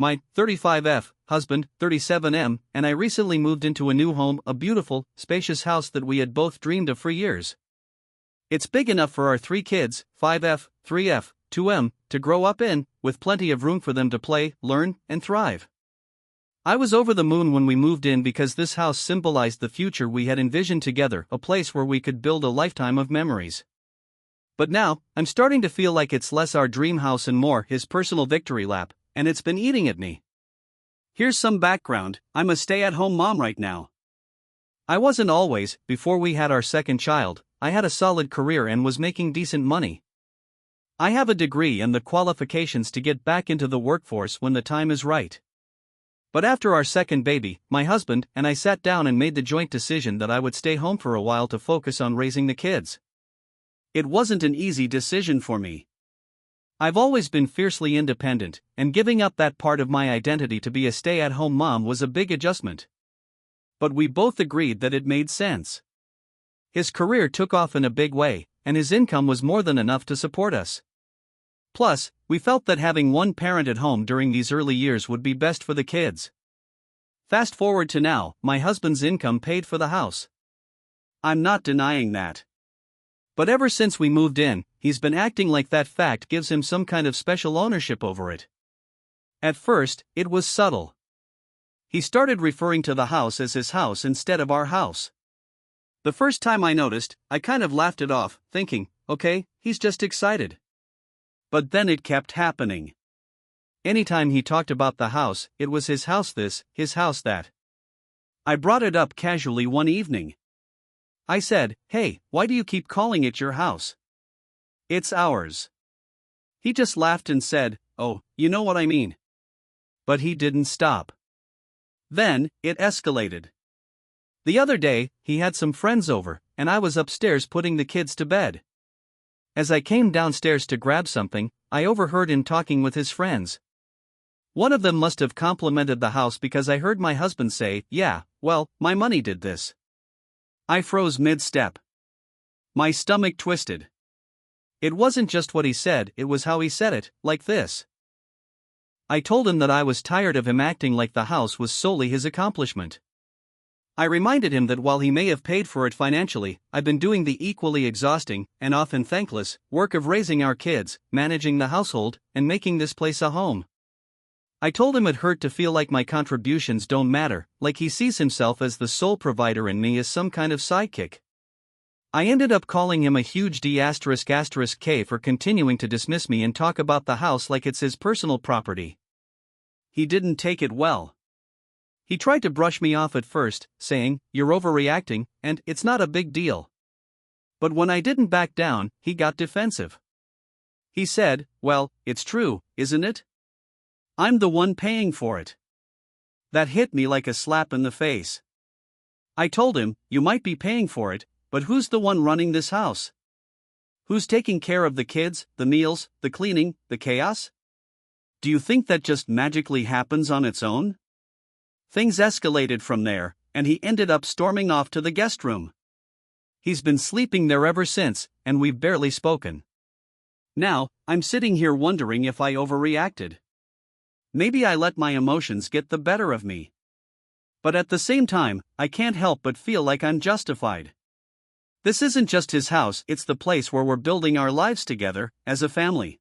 my 35F husband, 37M, and I recently moved into a new home, a beautiful, spacious house that we had both dreamed of for years. It's big enough for our 3 kids, 5F, 3F, 2M, to grow up in, with plenty of room for them to play, learn, and thrive. I was over the moon when we moved in because this house symbolized the future we had envisioned together, a place where we could build a lifetime of memories. But now, I'm starting to feel like it's less our dream house and more his personal victory lap, and it's been eating at me. Here's some background: I'm a stay-at-home mom right now. I wasn't always. Before we had our second child, I had a solid career and was making decent money. I have a degree and the qualifications to get back into the workforce when the time is right. But after our second baby, my husband and I sat down and made the joint decision that I would stay home for a while to focus on raising the kids. It wasn't an easy decision for me. I've always been fiercely independent, and giving up that part of my identity to be a stay-at-home mom was a big adjustment. But we both agreed that it made sense. His career took off in a big way, and his income was more than enough to support us. Plus, we felt that having one parent at home during these early years would be best for the kids. Fast forward to now, my husband's income paid for the house. I'm not denying that. But ever since we moved in, he's been acting like that fact gives him some kind of special ownership over it. At first, it was subtle. He started referring to the house as his house instead of our house. The first time I noticed, I kind of laughed it off, thinking, okay, he's just excited. But then it kept happening. Anytime he talked about the house, it was his house this, his house that. I brought it up casually one evening. I said, "Hey, why do you keep calling it your house? It's ours." He just laughed and said, "Oh, you know what I mean." But he didn't stop. Then, it escalated. The other day, he had some friends over, and I was upstairs putting the kids to bed. As I came downstairs to grab something, I overheard him talking with his friends. One of them must have complimented the house because I heard my husband say, "Yeah, well, my money did this." I froze mid-step. My stomach twisted. It wasn't just what he said, it was how he said it, like this. I told him that I was tired of him acting like the house was solely his accomplishment. I reminded him that while he may have paid for it financially, I've been doing the equally exhausting, and often thankless, work of raising our kids, managing the household, and making this place a home. I told him it hurt to feel like my contributions don't matter, like he sees himself as the sole provider and me as some kind of sidekick. I ended up calling him a huge D***K for continuing to dismiss me and talk about the house like it's his personal property. He didn't take it well. He tried to brush me off at first, saying, "You're overreacting, and it's not a big deal." But when I didn't back down, he got defensive. He said, "Well, it's true, isn't it? I'm the one paying for it." That hit me like a slap in the face. I told him, "You might be paying for it, but who's the one running this house? Who's taking care of the kids, the meals, the cleaning, the chaos? Do you think that just magically happens on its own?" Things escalated from there, and he ended up storming off to the guest room. He's been sleeping there ever since, and we've barely spoken. Now, I'm sitting here wondering if I overreacted. Maybe I let my emotions get the better of me. But at the same time, I can't help but feel like I'm justified. This isn't just his house, it's the place where we're building our lives together, as a family.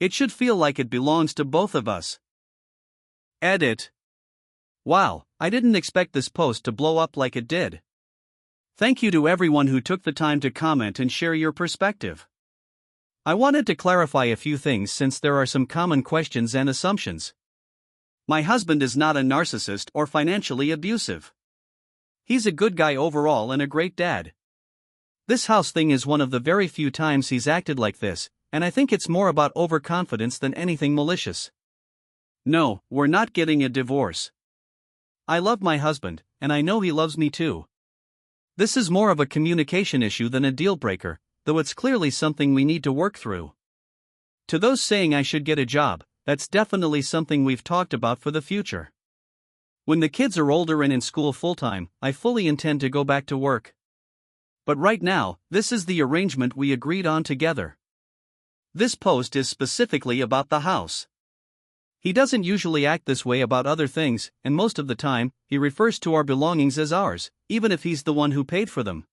It should feel like it belongs to both of us. Edit. Wow, I didn't expect this post to blow up like it did. Thank you to everyone who took the time to comment and share your perspective. I wanted to clarify a few things since there are some common questions and assumptions. My husband is not a narcissist or financially abusive. He's a good guy overall and a great dad. This house thing is one of the very few times he's acted like this, and I think it's more about overconfidence than anything malicious. No, we're not getting a divorce. I love my husband, and I know he loves me too. This is more of a communication issue than a deal breaker, though it's clearly something we need to work through. To those saying I should get a job, that's definitely something we've talked about for the future. When the kids are older and in school full-time, I fully intend to go back to work. But right now, this is the arrangement we agreed on together. This post is specifically about the house. He doesn't usually act this way about other things, and most of the time, he refers to our belongings as ours, even if he's the one who paid for them.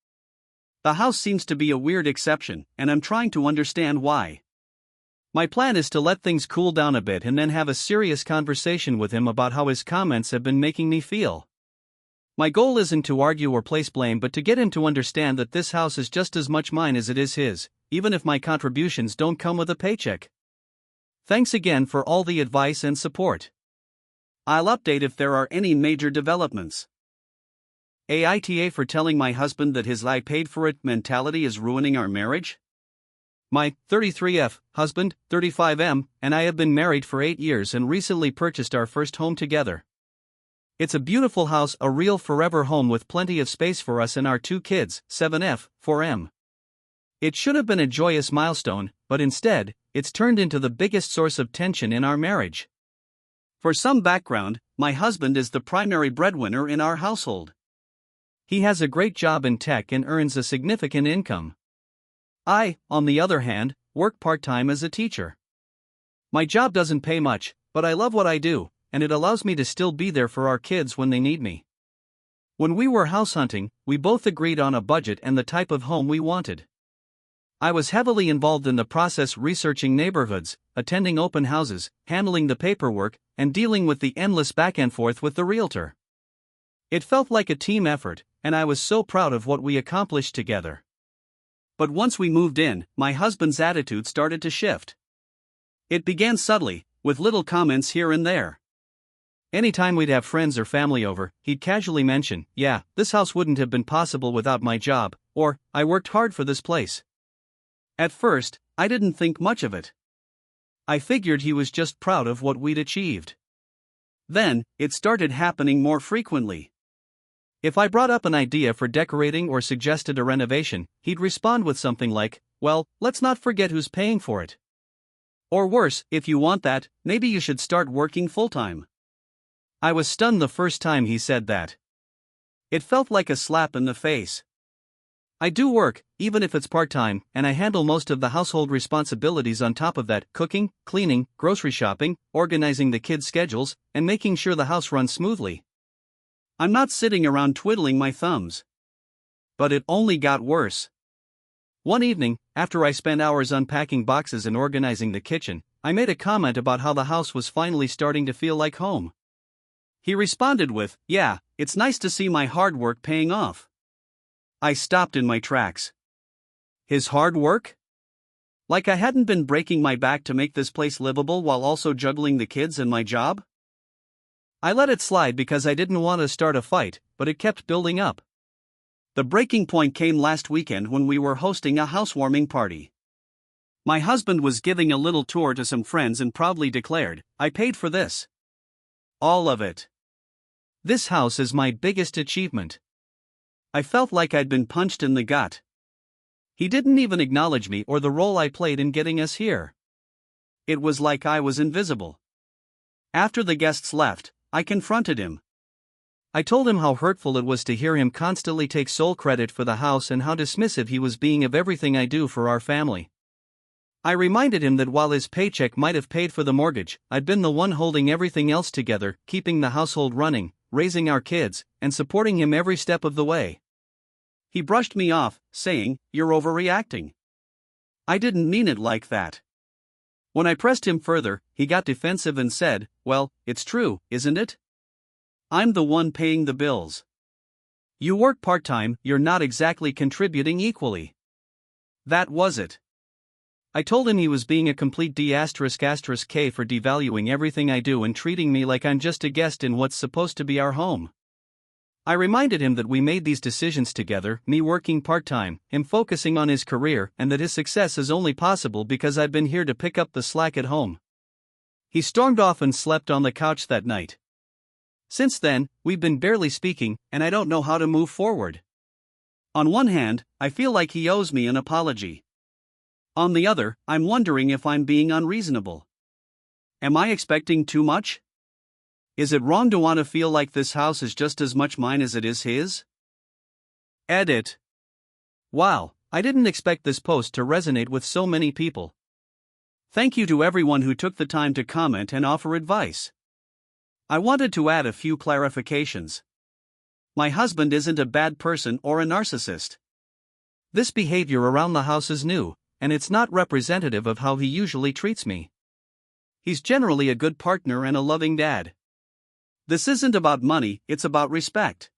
The house seems to be a weird exception, and I'm trying to understand why. My plan is to let things cool down a bit and then have a serious conversation with him about how his comments have been making me feel. My goal isn't to argue or place blame, but to get him to understand that this house is just as much mine as it is his, even if my contributions don't come with a paycheck. Thanks again for all the advice and support. I'll update if there are any major developments. AITA for telling my husband that his "I paid for it" mentality is ruining our marriage. My 33F husband, 35M, and I have been married for 8 years and recently purchased our first home together. It's a beautiful house, a real forever home with plenty of space for us and our 2 kids, 7F, 4M. It should have been a joyous milestone, but instead, it's turned into the biggest source of tension in our marriage. For some background, my husband is the primary breadwinner in our household. He has a great job in tech and earns a significant income. I, on the other hand, work part-time as a teacher. My job doesn't pay much, but I love what I do, and it allows me to still be there for our kids when they need me. When we were house hunting, we both agreed on a budget and the type of home we wanted. I was heavily involved in the process, researching neighborhoods, attending open houses, handling the paperwork, and dealing with the endless back and forth with the realtor. It felt like a team effort, and I was so proud of what we accomplished together. But once we moved in, my husband's attitude started to shift. It began subtly, with little comments here and there. Anytime we'd have friends or family over, he'd casually mention, "Yeah, this house wouldn't have been possible without my job," or, "I worked hard for this place." At first, I didn't think much of it. I figured he was just proud of what we'd achieved. Then, it started happening more frequently. If I brought up an idea for decorating or suggested a renovation, he'd respond with something like, "Well, let's not forget who's paying for it." Or worse, "If you want that, maybe you should start working full-time." I was stunned the first time he said that. It felt like a slap in the face. I do work, even if it's part-time, and I handle most of the household responsibilities on top of that: cooking, cleaning, grocery shopping, organizing the kids' schedules, and making sure the house runs smoothly. I'm not sitting around twiddling my thumbs. But it only got worse. One evening, after I spent hours unpacking boxes and organizing the kitchen, I made a comment about how the house was finally starting to feel like home. He responded with, "Yeah, it's nice to see my hard work paying off." I stopped in my tracks. His hard work? Like I hadn't been breaking my back to make this place livable while also juggling the kids and my job? I let it slide because I didn't want to start a fight, but it kept building up. The breaking point came last weekend when we were hosting a housewarming party. My husband was giving a little tour to some friends and proudly declared, "I paid for this. All of it. This house is my biggest achievement." I felt like I'd been punched in the gut. He didn't even acknowledge me or the role I played in getting us here. It was like I was invisible. After the guests left, I confronted him. I told him how hurtful it was to hear him constantly take sole credit for the house and how dismissive he was being of everything I do for our family. I reminded him that while his paycheck might have paid for the mortgage, I'd been the one holding everything else together, keeping the household running, raising our kids, and supporting him every step of the way. He brushed me off, saying, "You're overreacting." I didn't mean it like that. When I pressed him further, he got defensive and said, "Well, it's true, isn't it? I'm the one paying the bills. You work part-time, you're not exactly contributing equally." That was it. I told him he was being a complete D***K for devaluing everything I do and treating me like I'm just a guest in what's supposed to be our home. I reminded him that we made these decisions together, me working part-time, him focusing on his career, and that his success is only possible because I've been here to pick up the slack at home. He stormed off and slept on the couch that night. Since then, we've been barely speaking, and I don't know how to move forward. On one hand, I feel like he owes me an apology. On the other, I'm wondering if I'm being unreasonable. Am I expecting too much? Is it wrong to want to feel like this house is just as much mine as it is his? Edit. Wow, I didn't expect this post to resonate with so many people. Thank you to everyone who took the time to comment and offer advice. I wanted to add a few clarifications. My husband isn't a bad person or a narcissist. This behavior around the house is new, and it's not representative of how he usually treats me. He's generally a good partner and a loving dad. This isn't about money, it's about respect.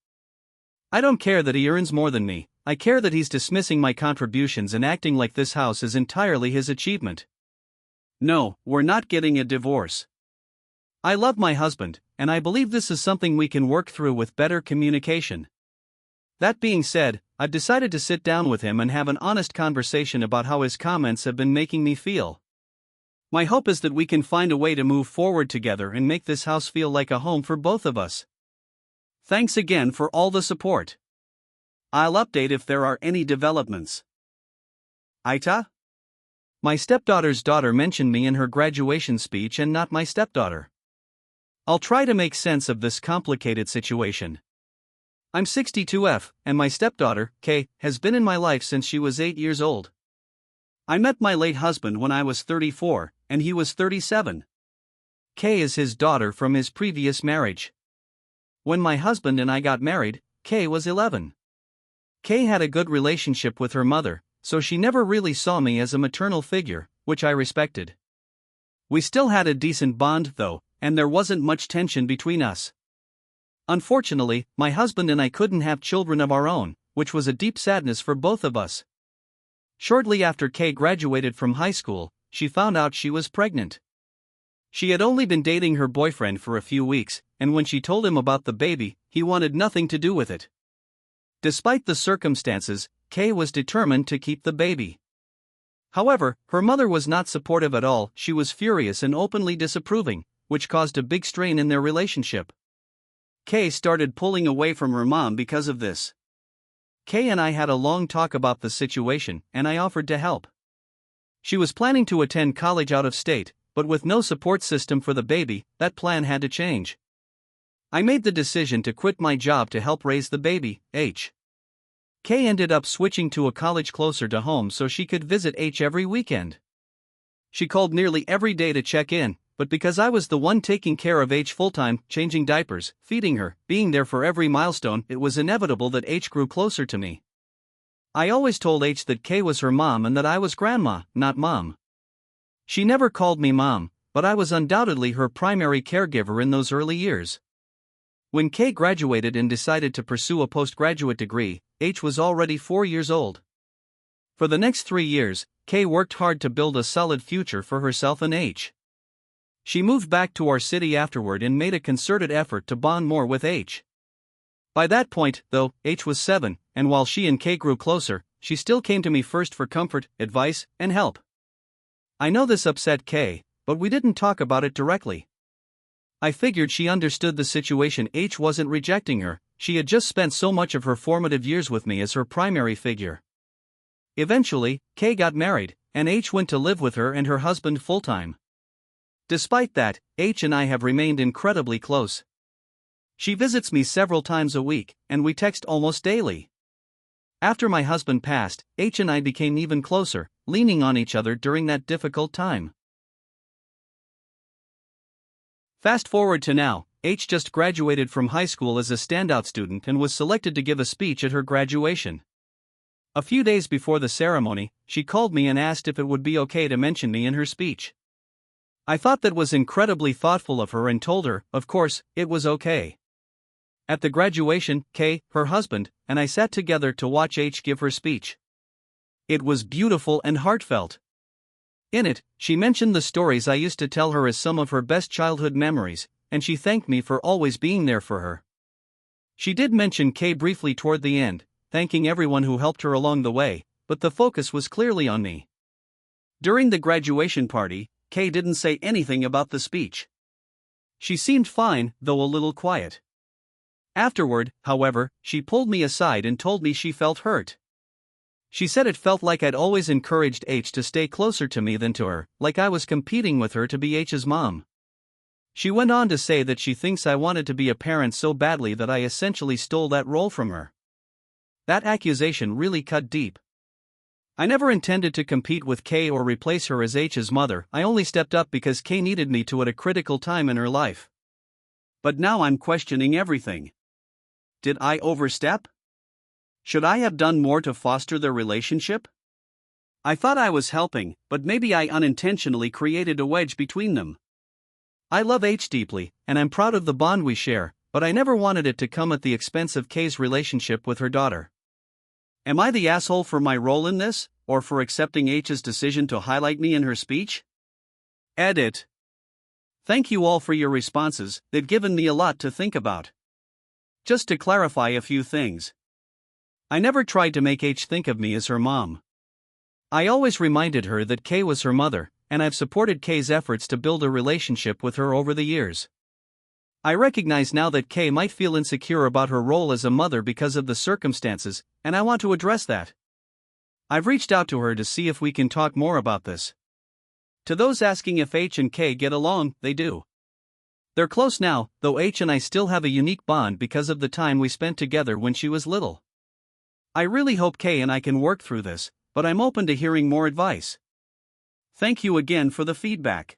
I don't care that he earns more than me, I care that he's dismissing my contributions and acting like this house is entirely his achievement. No, we're not getting a divorce. I love my husband, and I believe this is something we can work through with better communication. That being said, I've decided to sit down with him and have an honest conversation about how his comments have been making me feel. My hope is that we can find a way to move forward together and make this house feel like a home for both of us. Thanks again for all the support. I'll update if there are any developments. AITA? My stepdaughter's daughter mentioned me in her graduation speech and not my stepdaughter. I'll try to make sense of this complicated situation. I'm 62F, and my stepdaughter, K, has been in my life since she was 8 years old. I met my late husband when I was 34, and he was 37. K is his daughter from his previous marriage. When my husband and I got married, K was 11. K had a good relationship with her mother, so she never really saw me as a maternal figure, which I respected. We still had a decent bond though, and there wasn't much tension between us. Unfortunately, my husband and I couldn't have children of our own, which was a deep sadness for both of us. Shortly after Kay graduated from high school, she found out she was pregnant. She had only been dating her boyfriend for a few weeks, and when she told him about the baby, he wanted nothing to do with it. Despite the circumstances, Kay was determined to keep the baby. However, her mother was not supportive at all. She was furious and openly disapproving, which caused a big strain in their relationship. Kay started pulling away from her mom because of this. Kay and I had a long talk about the situation, and I offered to help. She was planning to attend college out of state, but with no support system for the baby, that plan had to change. I made the decision to quit my job to help raise the baby, H. Kay ended up switching to a college closer to home so she could visit H every weekend. She called nearly every day to check in, but because I was the one taking care of H full-time, changing diapers, feeding her, being there for every milestone, it was inevitable that H grew closer to me. I always told H that Kay was her mom and that I was grandma, not mom. She never called me mom, but I was undoubtedly her primary caregiver in those early years. When Kay graduated and decided to pursue a postgraduate degree, H was already 4 years old. For the next 3 years, Kay worked hard to build a solid future for herself and H. She moved back to our city afterward and made a concerted effort to bond more with H. By that point, though, H was 7, and while she and Kay grew closer, she still came to me first for comfort, advice, and help. I know this upset Kay, but we didn't talk about it directly. I figured she understood the situation. H wasn't rejecting her, she had just spent so much of her formative years with me as her primary figure. Eventually, Kay got married, and H went to live with her and her husband full-time. Despite that, H and I have remained incredibly close. She visits me several times a week, and we text almost daily. After my husband passed, H and I became even closer, leaning on each other during that difficult time. Fast forward to now, H just graduated from high school as a standout student and was selected to give a speech at her graduation. A few days before the ceremony, she called me and asked if it would be okay to mention me in her speech. I thought that was incredibly thoughtful of her and told her, of course, it was okay. At the graduation, Kay, her husband, and I sat together to watch H give her speech. It was beautiful and heartfelt. In it, she mentioned the stories I used to tell her as some of her best childhood memories, and she thanked me for always being there for her. She did mention Kay briefly toward the end, thanking everyone who helped her along the way, but the focus was clearly on me. During the graduation party, Kay didn't say anything about the speech. She seemed fine, though a little quiet. Afterward, however, she pulled me aside and told me she felt hurt. She said it felt like I'd always encouraged H to stay closer to me than to her, like I was competing with her to be H's mom. She went on to say that she thinks I wanted to be a parent so badly that I essentially stole that role from her. That accusation really cut deep. I never intended to compete with Kay or replace her as H's mother. I only stepped up because Kay needed me to at a critical time in her life. But now I'm questioning everything. Did I overstep? Should I have done more to foster their relationship? I thought I was helping, but maybe I unintentionally created a wedge between them. I love H deeply, and I'm proud of the bond we share, but I never wanted it to come at the expense of Kay's relationship with her daughter. Am I the asshole for my role in this, or for accepting H's decision to highlight me in her speech? Edit. Thank you all for your responses, they've given me a lot to think about. Just to clarify a few things. I never tried to make H think of me as her mom. I always reminded her that Kay was her mother, and I've supported Kay's efforts to build a relationship with her over the years. I recognize now that Kay might feel insecure about her role as a mother because of the circumstances, and I want to address that. I've reached out to her to see if we can talk more about this. To those asking if H and Kay get along, they do. They're close now, though H and I still have a unique bond because of the time we spent together when she was little. I really hope Kay and I can work through this, but I'm open to hearing more advice. Thank you again for the feedback.